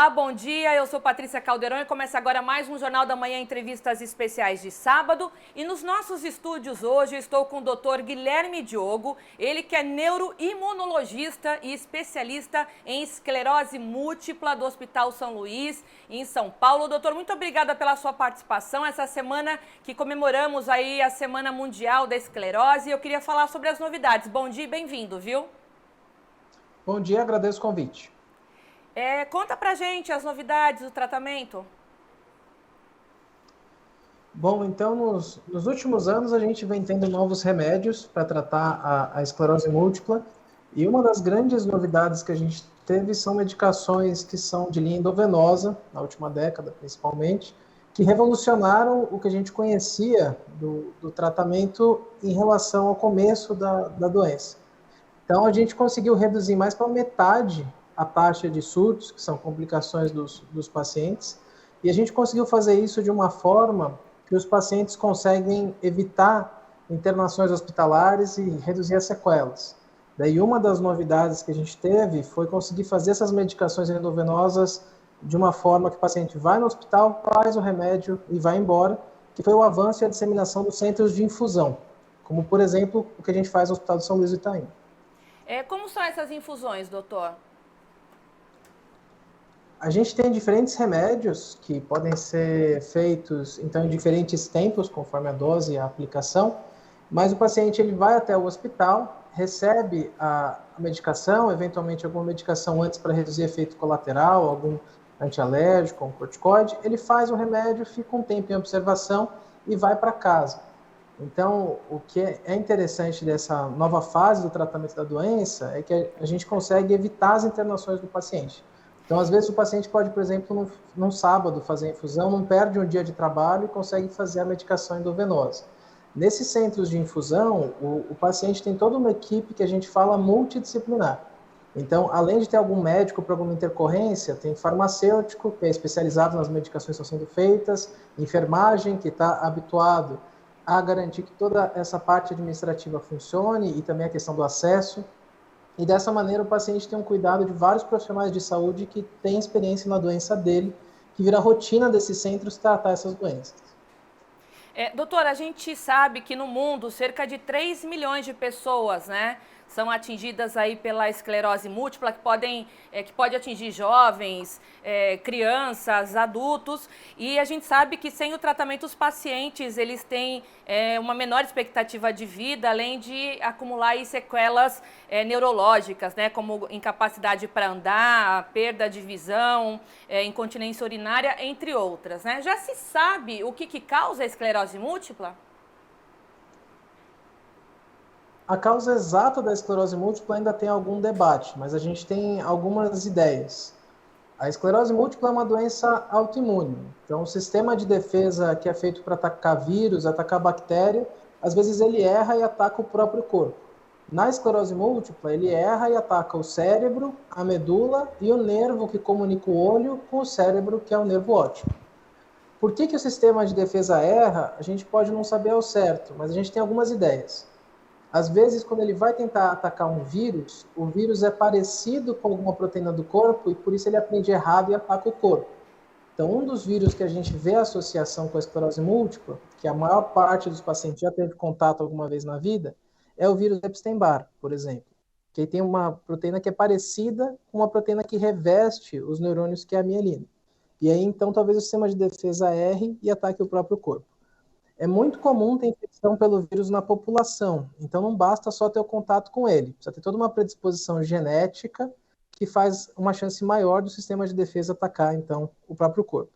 Olá, bom dia. Eu sou Patrícia Caldeirão e começa agora mais um Jornal da Manhã, entrevistas especiais de sábado. E nos nossos estúdios hoje eu estou com o Dr. Guilherme Diogo, ele que é neuroimunologista e especialista em esclerose múltipla do Hospital São Luís, em São Paulo. Doutor, muito obrigada pela sua participação. Essa semana que comemoramos aí a Semana Mundial da Esclerose, eu queria falar sobre as novidades. Bom dia e bem-vindo, viu? Bom dia, agradeço o convite. Conta pra gente as novidades do tratamento. Bom, então, nos últimos anos a gente vem tendo novos remédios para tratar a esclerose múltipla, e uma das grandes novidades que a gente teve são medicações que são de linha endovenosa, na última década principalmente, que revolucionaram o que a gente conhecia do tratamento em relação ao começo da doença. Então, a gente conseguiu reduzir mais para metade a taxa de surtos, que são complicações dos pacientes, e a gente conseguiu fazer isso de uma forma que os pacientes conseguem evitar internações hospitalares e reduzir as sequelas. Daí, uma das novidades que a gente teve foi conseguir fazer essas medicações endovenosas de uma forma que o paciente vai no hospital, faz o remédio e vai embora, que foi o avanço e a disseminação dos centros de infusão, como, por exemplo, o que a gente faz no Hospital de São Luís do Itaim. Como são essas infusões, doutor? A gente tem diferentes remédios que podem ser feitos então em diferentes tempos, conforme a dose e a aplicação, mas o paciente ele vai até o hospital, recebe a medicação, eventualmente alguma medicação antes para reduzir efeito colateral, algum antialérgico, um corticoide, ele faz o remédio, fica um tempo em observação e vai para casa. Então, o que é interessante dessa nova fase do tratamento da doença é que a gente consegue evitar as internações do paciente. Então, às vezes, o paciente pode, por exemplo, num sábado fazer a infusão, não perde um dia de trabalho e consegue fazer a medicação endovenosa. Nesses centros de infusão, o paciente tem toda uma equipe que a gente fala multidisciplinar. Então, além de ter algum médico para alguma intercorrência, tem farmacêutico, que é especializado nas medicações que estão sendo feitas, enfermagem, que está habituado a garantir que toda essa parte administrativa funcione e também a questão do acesso. E dessa maneira o paciente tem um cuidado de vários profissionais de saúde que têm experiência na doença dele, que vira rotina desses centros tratar essas doenças. Doutor, a gente sabe que no mundo cerca de 3 milhões de pessoas, né, são atingidas aí pela esclerose múltipla, que pode atingir jovens, crianças, adultos, e a gente sabe que sem o tratamento os pacientes eles têm uma menor expectativa de vida, além de acumular aí sequelas neurológicas, né, como incapacidade para andar, perda de visão, incontinência urinária, entre outras, né? Já se sabe o que causa a esclerose múltipla? A causa exata da esclerose múltipla ainda tem algum debate, mas a gente tem algumas ideias. A esclerose múltipla é uma doença autoimune. Então, o sistema de defesa que é feito para atacar vírus, atacar bactéria, às vezes ele erra e ataca o próprio corpo. Na esclerose múltipla, ele erra e ataca o cérebro, a medula e o nervo que comunica o olho com o cérebro, que é o nervo óptico. Por que o sistema de defesa erra? A gente pode não saber ao certo, mas a gente tem algumas ideias. Às vezes, quando ele vai tentar atacar um vírus, o vírus é parecido com alguma proteína do corpo e por isso ele aprende errado e ataca o corpo. Então, um dos vírus que a gente vê a associação com a esclerose múltipla, que a maior parte dos pacientes já teve contato alguma vez na vida, é o vírus Epstein-Barr, por exemplo, que tem uma proteína que é parecida com uma proteína que reveste os neurônios, que é a mielina. E aí, então, talvez o sistema de defesa erre e ataque o próprio corpo. É muito comum ter infecção pelo vírus na população, então não basta só ter o contato com ele, precisa ter toda uma predisposição genética que faz uma chance maior do sistema de defesa atacar, então, o próprio corpo.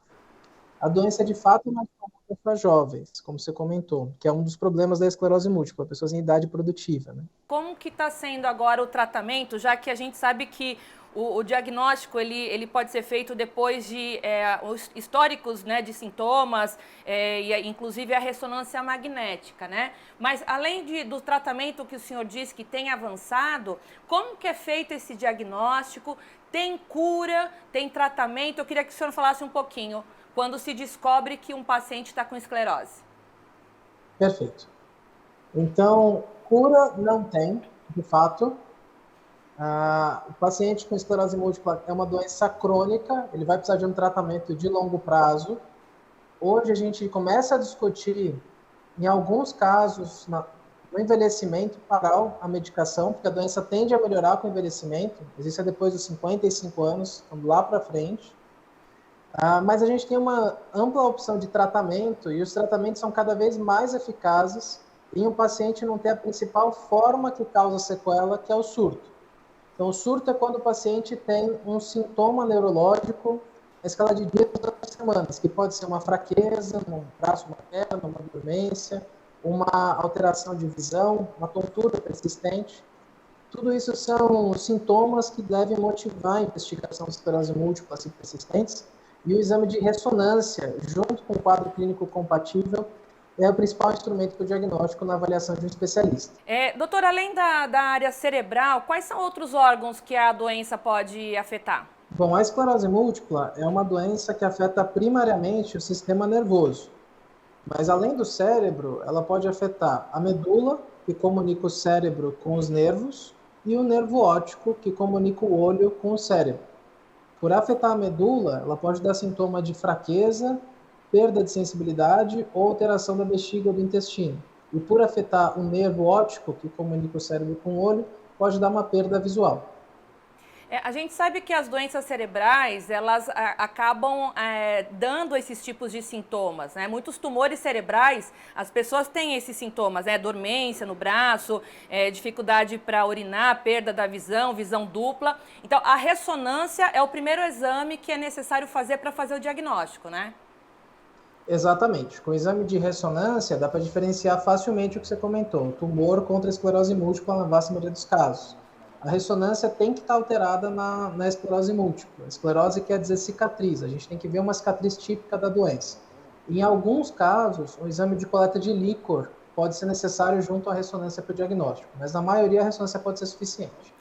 A doença, de fato, é mais comum para jovens, como você comentou, que é um dos problemas da esclerose múltipla, pessoas em idade produtiva, né? Como que está sendo agora o tratamento, já que a gente sabe que o diagnóstico ele pode ser feito depois de os históricos, né, de sintomas, e inclusive a ressonância magnética, né? Mas além do tratamento que o senhor disse que tem avançado, como que é feito esse diagnóstico? Tem cura? Tem tratamento? Eu queria que o senhor falasse um pouquinho quando se descobre que um paciente está com esclerose. Perfeito. Então, cura não tem, de fato. O paciente com esclerose múltipla é uma doença crônica, ele vai precisar de um tratamento de longo prazo. Hoje a gente começa a discutir, em alguns casos, no envelhecimento, parar a medicação, porque a doença tende a melhorar com o envelhecimento, existe depois dos 55 anos, então lá para frente. Mas a gente tem uma ampla opção de tratamento e os tratamentos são cada vez mais eficazes em um paciente não ter a principal forma que causa sequela, que é o surto. Então, o surto é quando o paciente tem um sintoma neurológico, a escala de dias das semanas, que pode ser uma fraqueza, um braço, uma perna, uma dormência, uma alteração de visão, uma tontura persistente. Tudo isso são sintomas que devem motivar a investigação de esclerose múltipla e persistentes, e o exame de ressonância, junto com o quadro clínico compatível, é o principal instrumento para o diagnóstico na avaliação de um especialista. Doutor, além da área cerebral, quais são outros órgãos que a doença pode afetar? Bom, a esclerose múltipla é uma doença que afeta primariamente o sistema nervoso. Mas além do cérebro, ela pode afetar a medula, que comunica o cérebro com os nervos, e o nervo óptico, que comunica o olho com o cérebro. Por afetar a medula, ela pode dar sintoma de fraqueza, perda de sensibilidade ou alteração da bexiga ou do intestino. E por afetar o nervo óptico, que comunica o cérebro com o olho, pode dar uma perda visual. A gente sabe que as doenças cerebrais, elas acabam dando esses tipos de sintomas, né? Muitos tumores cerebrais, as pessoas têm esses sintomas, né? Dormência no braço, dificuldade para urinar, perda da visão, visão dupla. Então, a ressonância é o primeiro exame que é necessário fazer para fazer o diagnóstico, né? Exatamente. Com o exame de ressonância, dá para diferenciar facilmente o que você comentou, o tumor contra a esclerose múltipla na vasta maioria dos casos. A ressonância tem que estar alterada na esclerose múltipla. Esclerose quer dizer cicatriz, a gente tem que ver uma cicatriz típica da doença. Em alguns casos, o exame de coleta de líquor pode ser necessário junto à ressonância para o diagnóstico, mas na maioria a ressonância pode ser suficiente.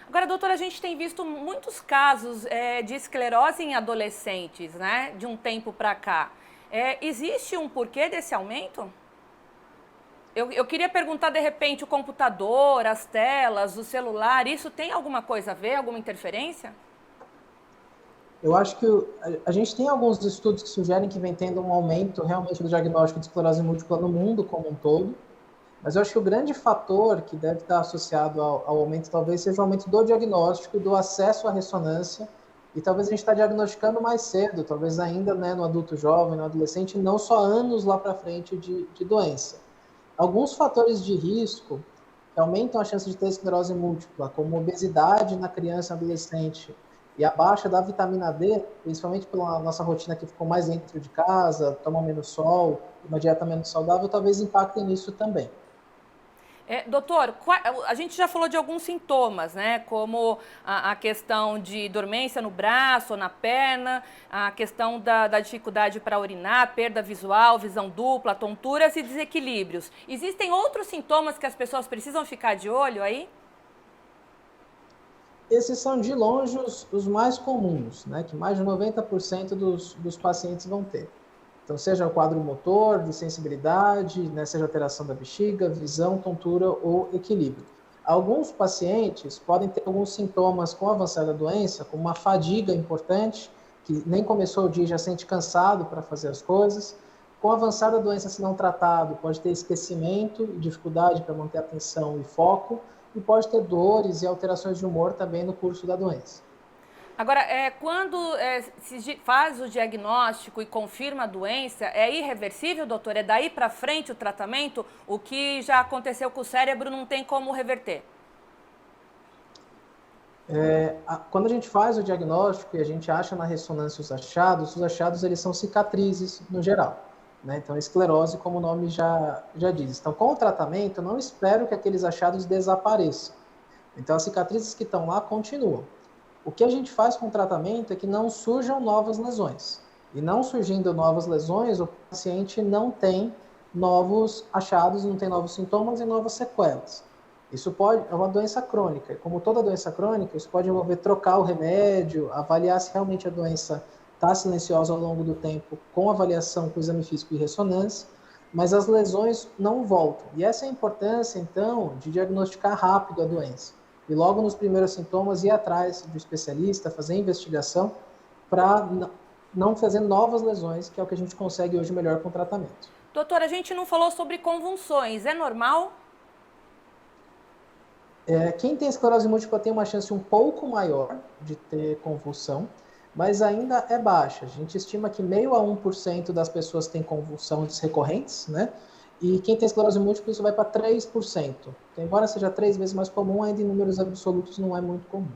Agora, doutora, a gente tem visto muitos casos de esclerose em adolescentes, né, de um tempo para cá. Existe um porquê desse aumento? Eu queria perguntar, de repente, o computador, as telas, o celular, isso tem alguma coisa a ver, alguma interferência? Eu acho que a gente tem alguns estudos que sugerem que vem tendo um aumento realmente do diagnóstico de esclerose múltipla no mundo como um todo, mas eu acho que o grande fator que deve estar associado ao aumento talvez seja o aumento do diagnóstico, do acesso à ressonância, e talvez a gente está diagnosticando mais cedo, talvez ainda, né, no adulto jovem, no adolescente, não só anos lá para frente de doença. Alguns fatores de risco que aumentam a chance de ter esclerose múltipla, como obesidade na criança e adolescente e a baixa da vitamina D, principalmente pela nossa rotina que ficou mais dentro de casa, toma menos sol, uma dieta menos saudável, talvez impactem nisso também. Doutor, a gente já falou de alguns sintomas, né? Como a questão de dormência no braço ou na perna, a questão da dificuldade para urinar, perda visual, visão dupla, tonturas e desequilíbrios. Existem outros sintomas que as pessoas precisam ficar de olho aí? Esses são, de longe, os mais comuns, né? Que mais de 90% dos pacientes vão ter. Então, seja o quadro motor, de sensibilidade, né, seja alteração da bexiga, visão, tontura ou equilíbrio. Alguns pacientes podem ter alguns sintomas com avançada doença, como uma fadiga importante, que nem começou o dia e já sente cansado para fazer as coisas. Com avançada doença, se não tratado, pode ter esquecimento e dificuldade para manter atenção e foco, e pode ter dores e alterações de humor também no curso da doença. Agora, quando se faz o diagnóstico e confirma a doença, é irreversível, doutor? É daí para frente o tratamento? O que já aconteceu com o cérebro não tem como reverter? Quando a gente faz o diagnóstico e a gente acha na ressonância os achados eles são cicatrizes no geral. Né? Então, esclerose, como o nome já diz. Então, com o tratamento, eu não espero que aqueles achados desapareçam. Então, as cicatrizes que estão lá continuam. O que a gente faz com o tratamento é que não surjam novas lesões. E não surgindo novas lesões, o paciente não tem novos achados, não tem novos sintomas e novas sequelas. Isso é uma doença crônica. E como toda doença crônica, isso pode envolver trocar o remédio, avaliar se realmente a doença está silenciosa ao longo do tempo, com avaliação com exame físico e ressonância, mas as lesões não voltam. E essa é a importância, então, de diagnosticar rápido a doença. e logo nos primeiros sintomas ir atrás do especialista, fazer investigação para não fazer novas lesões, que é o que a gente consegue hoje melhor com o tratamento. Doutor, a gente não falou sobre convulsões, é normal? Quem tem esclerose múltipla tem uma chance um pouco maior de ter convulsão, mas ainda é baixa. A gente estima que 0,5% a 1% das pessoas têm convulsões recorrentes, né? E quem tem esclerose múltipla, isso vai para 3%. Então, embora seja 3 vezes mais comum, ainda em números absolutos não é muito comum.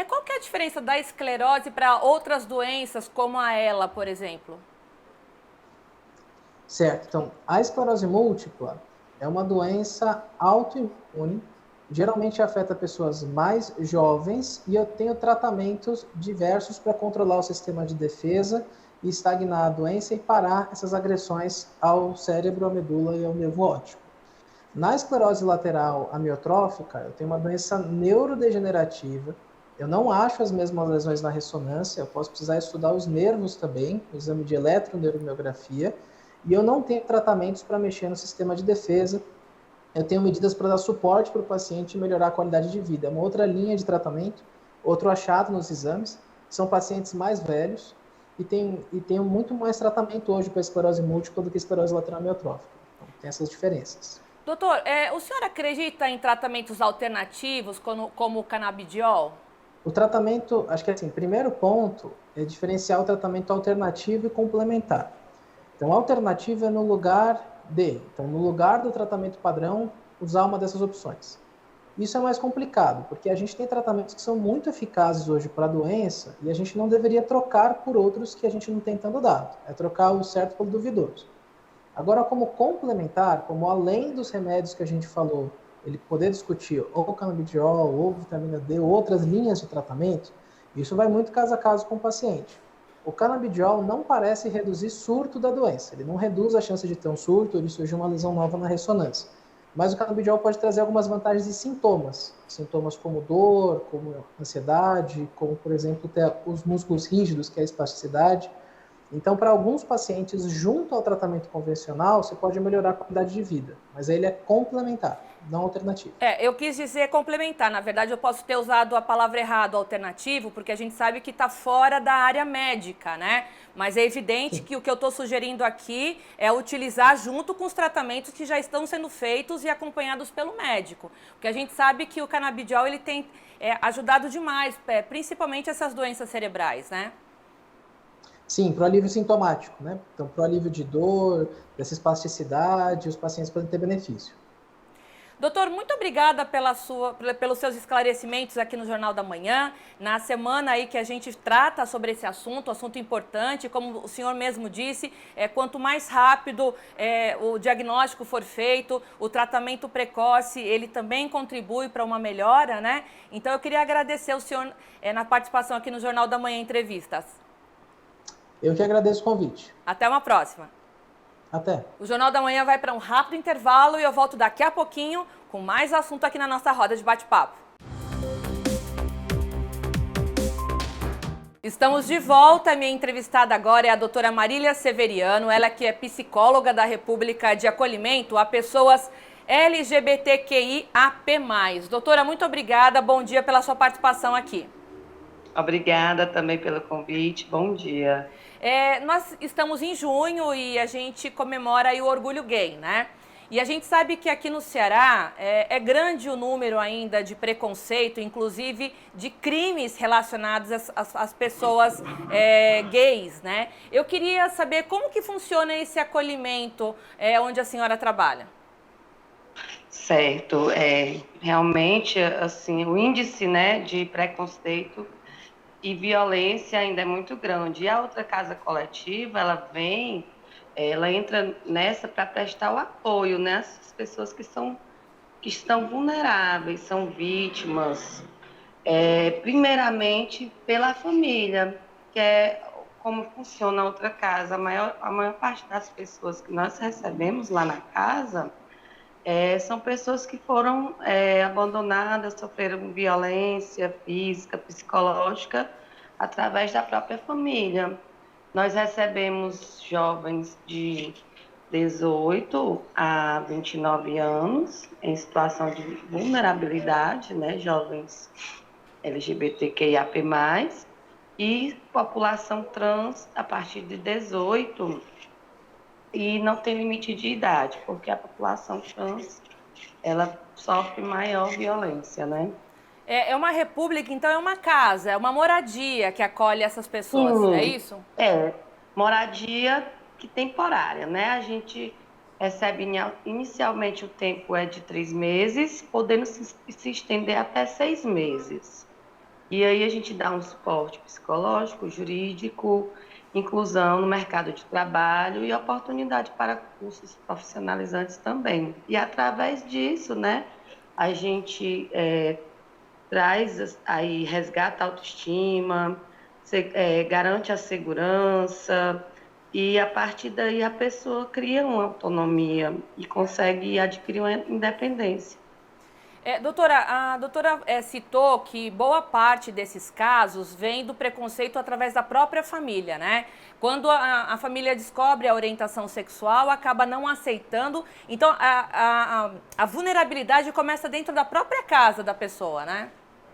Qual que é a diferença da esclerose para outras doenças, como a ELA, por exemplo? Certo. Então, a esclerose múltipla é uma doença autoimune, geralmente afeta pessoas mais jovens e eu tenho tratamentos diversos para controlar o sistema de defesa e estagnar a doença e parar essas agressões ao cérebro, à medula e ao nervo óptico. Na esclerose lateral amiotrófica, eu tenho uma doença neurodegenerativa, eu não acho as mesmas lesões na ressonância, eu posso precisar estudar os nervos também, o exame de eletroneuromiografia, e eu não tenho tratamentos para mexer no sistema de defesa, eu tenho medidas para dar suporte para o paciente e melhorar a qualidade de vida. É uma outra linha de tratamento, outro achado nos exames, são pacientes mais velhos e tem muito mais tratamento hoje para esclerose múltipla do que esclerose lateral amiotrófica. Então, tem essas diferenças. Doutor, o senhor acredita em tratamentos alternativos, como o canabidiol? O tratamento, acho que assim, primeiro ponto é diferenciar o tratamento alternativo e complementar. Então, alternativo é no lugar de. Então, no lugar do tratamento padrão, usar uma dessas opções. Isso é mais complicado, porque a gente tem tratamentos que são muito eficazes hoje para a doença e a gente não deveria trocar por outros que a gente não tem tanto dado. É trocar o certo pelo duvidoso. Agora, como complementar, como além dos remédios que a gente falou, ele poder discutir ou canabidiol, ou vitamina D, ou outras linhas de tratamento, isso vai muito caso a caso com o paciente. O canabidiol não parece reduzir surto da doença, ele não reduz a chance de ter um surto ou de surgir uma lesão nova na ressonância. Mas o canabidiol pode trazer algumas vantagens e sintomas como dor, como ansiedade, como, por exemplo, ter os músculos rígidos, que é a espasticidade. Então, para alguns pacientes, junto ao tratamento convencional, você pode melhorar a qualidade de vida, mas ele é complementar, não alternativo. Eu quis dizer complementar. Na verdade, eu posso ter usado a palavra errado, alternativo, porque a gente sabe que está fora da área médica, né? Mas é evidente Sim. que o que eu estou sugerindo aqui é utilizar junto com os tratamentos que já estão sendo feitos e acompanhados pelo médico. Porque a gente sabe que o canabidiol ele tem ajudado demais, principalmente essas doenças cerebrais, né? Sim, para o alívio sintomático, né? Então, para o alívio de dor, dessa espasticidade, os pacientes podem ter benefício. Doutor, muito obrigada pelos seus esclarecimentos aqui no Jornal da Manhã, na semana aí que a gente trata sobre esse assunto importante, como o senhor mesmo disse, quanto mais rápido o diagnóstico for feito, o tratamento precoce, ele também contribui para uma melhora, né? Então eu queria agradecer o senhor na participação aqui no Jornal da Manhã Entrevistas. Eu que agradeço o convite. Até uma próxima. Até. O Jornal da Manhã vai para um rápido intervalo e eu volto daqui a pouquinho com mais assunto aqui na nossa roda de bate-papo. Estamos de volta. Minha entrevistada agora é a doutora Marília Severiano, ela que é psicóloga da República de Acolhimento a pessoas LGBTQIAP+. Doutora, muito obrigada. Bom dia pela sua participação aqui. Obrigada também pelo convite. Bom dia. Nós estamos em junho e a gente comemora aí o Orgulho Gay, né? E a gente sabe que aqui no Ceará é grande o número ainda de preconceito, inclusive de crimes relacionados às pessoas gays, né? Eu queria saber como que funciona esse acolhimento onde a senhora trabalha. Certo. Realmente, assim, o índice, né, de preconceito e violência ainda é muito grande. E a outra casa coletiva, ela entra nessa para prestar o apoio, né, às pessoas que estão vulneráveis, são vítimas, primeiramente pela família, que é como funciona a outra casa. A maior parte das pessoas que nós recebemos lá na casa são pessoas que foram abandonadas, sofreram violência física, psicológica, através da própria família. Nós recebemos jovens de 18 a 29 anos, em situação de vulnerabilidade, né, jovens LGBTQIAP+, e população trans a partir de 18, e não tem limite de idade, porque a população trans, ela sofre maior violência, né? É uma república, então é uma casa, é uma moradia que acolhe essas pessoas, é Sim, isso? é moradia que temporária, né? A gente recebe inicialmente o tempo é de 3 meses, podendo se estender até 6 meses. E aí a gente dá um suporte psicológico, jurídico, inclusão no mercado de trabalho e oportunidade para cursos profissionalizantes também. E através disso, né, a gente traz aí, resgata a autoestima, garante a segurança, e a partir daí a pessoa cria uma autonomia e consegue adquirir uma independência. Doutora, a doutora citou que boa parte desses casos vem do preconceito através da própria família, né? Quando a família descobre a orientação sexual, acaba não aceitando. Então, a vulnerabilidade começa dentro da própria casa da pessoa, né?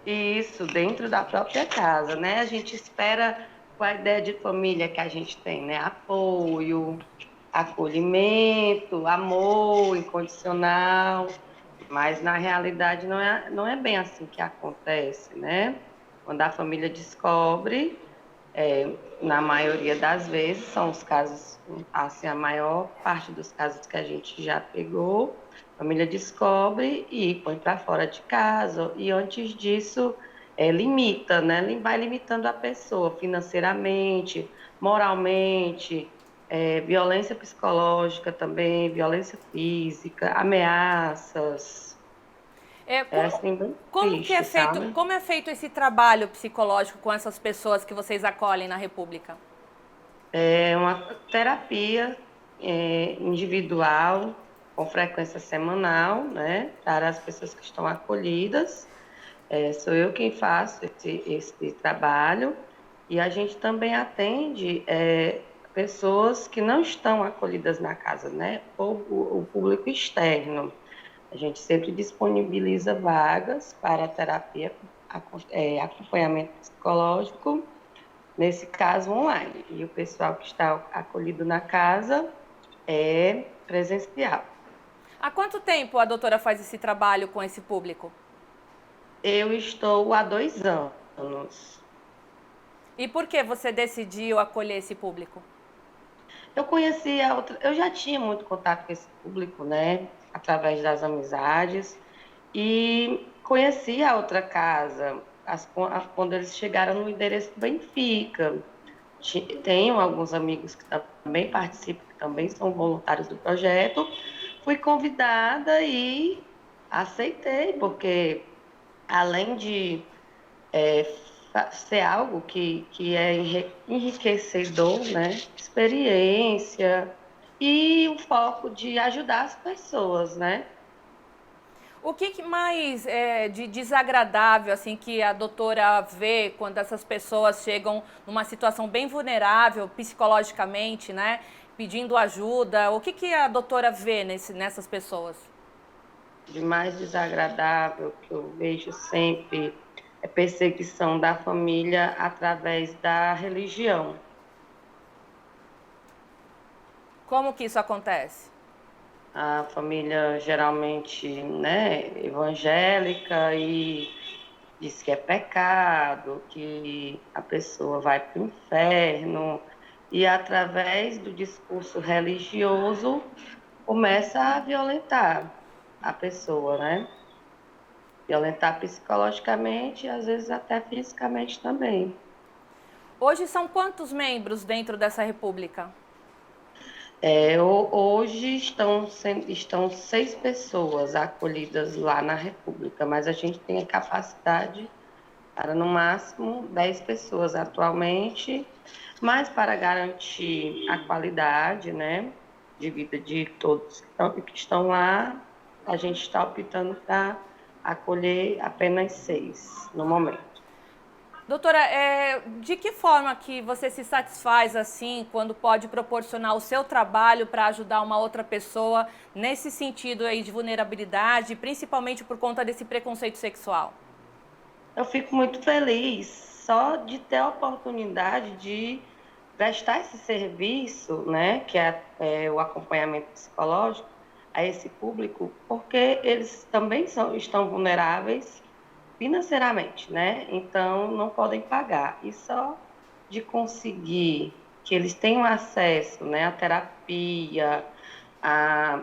Isso, dentro da própria casa, né? A gente espera com a ideia de família que a gente tem, né? Apoio, acolhimento, amor incondicional, mas na realidade não é bem assim que acontece, né? Quando a família descobre, na maioria das vezes, são os casos, assim, a maior parte dos casos que a gente já pegou, a família descobre e põe para fora de casa, e antes disso, limita, né? Vai limitando a pessoa financeiramente, moralmente, violência psicológica também, violência física, ameaças. É, É como, assim, bem como que triste, sabe? como é feito esse trabalho psicológico com essas pessoas que vocês acolhem na República? É uma terapia individual, com frequência semanal, né, para as pessoas que estão acolhidas. Sou eu quem faço esse trabalho, e a gente também atende pessoas que não estão acolhidas na casa, né, o público externo. A gente sempre disponibiliza vagas para terapia, acompanhamento psicológico, nesse caso online. E o pessoal que está acolhido na casa é presencial. Há quanto tempo a doutora faz esse trabalho com esse público? Eu estou há 2 anos. E por que você decidiu acolher esse público? Eu conheci a outra, eu já tinha muito contato com esse público, né, através das amizades, e conheci a outra casa quando eles chegaram no endereço do Benfica. Tenho alguns amigos que também participam, que também são voluntários do projeto. Fui convidada e aceitei, porque além de é, ser algo que é enriquecedor, né? Experiência e o foco de ajudar as pessoas, né? O que mais de desagradável assim que a doutora vê quando essas pessoas chegam numa situação bem vulnerável psicologicamente, né? Pedindo ajuda. O que a doutora vê nessas pessoas? De mais desagradável que eu vejo sempre é perseguição da família através da religião. Como que isso acontece? A família geralmente, né, evangélica, e diz que é pecado, que a pessoa vai para o inferno, e através do discurso religioso começa a violentar a pessoa, né? Violentar psicologicamente e às vezes até fisicamente também. Hoje são quantos membros dentro dessa república? Hoje estão 6 pessoas acolhidas lá na República, mas a gente tem a capacidade para, no máximo, 10 pessoas atualmente, mas para garantir a qualidade, né, de vida de todos que estão lá, a gente está optando para acolher apenas 6 no momento. Doutora, de que forma que você se satisfaz assim quando pode proporcionar o seu trabalho para ajudar uma outra pessoa nesse sentido aí de vulnerabilidade, principalmente por conta desse preconceito sexual? Eu fico muito feliz só de ter a oportunidade de prestar esse serviço, né, que é o acompanhamento psicológico a esse público, porque eles também estão vulneráveis financeiramente, né? Então não podem pagar. E só de conseguir que eles tenham acesso, né, à terapia, a,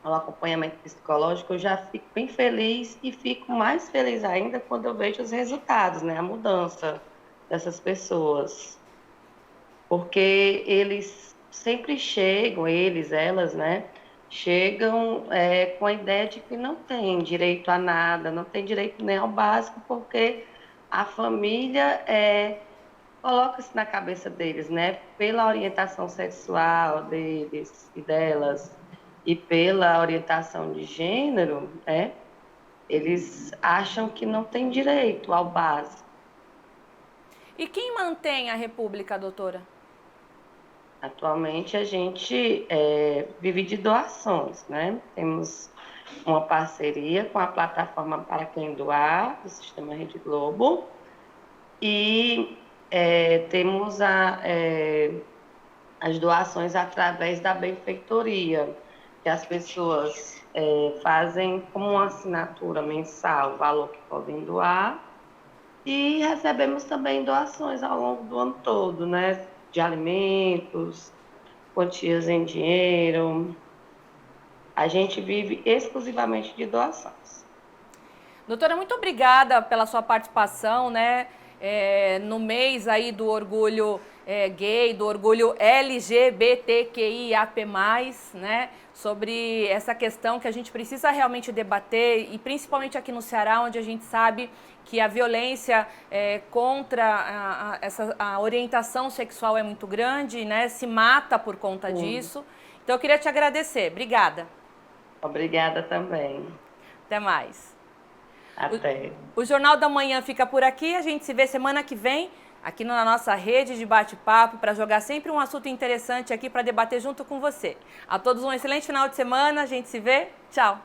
ao acompanhamento psicológico, eu já fico bem feliz e fico mais feliz ainda quando eu vejo os resultados, né, a mudança dessas pessoas. Porque eles sempre chegam, elas, né, chegam com a ideia de que não tem direito a nada, não tem direito nem ao básico, porque a família coloca-se na cabeça deles, né, pela orientação sexual deles e delas e pela orientação de gênero, né, eles acham que não tem direito ao básico. E quem mantém a República, doutora? Atualmente a gente vive de doações, né? Temos uma parceria com a plataforma Para Quem Doar, do Sistema Rede Globo, e temos as doações através da benfeitoria, que as pessoas fazem como uma assinatura mensal, o valor que podem doar, e recebemos também doações ao longo do ano todo, né? De alimentos, quantias em dinheiro. A gente vive exclusivamente de doações. Doutora, muito obrigada pela sua participação, né? No mês aí do orgulho gay, do orgulho LGBTQIAP+, né? Sobre essa questão que a gente precisa realmente debater, e principalmente aqui no Ceará, onde a gente sabe que a violência contra a orientação sexual é muito grande, né? Se mata por conta disso. Então eu queria te agradecer. Obrigada. Obrigada também. Até mais. Até. O Jornal da Manhã fica por aqui. A gente se vê semana que vem aqui na nossa rede de bate-papo para jogar sempre um assunto interessante aqui para debater junto com você. A todos um excelente final de semana. A gente se vê. Tchau.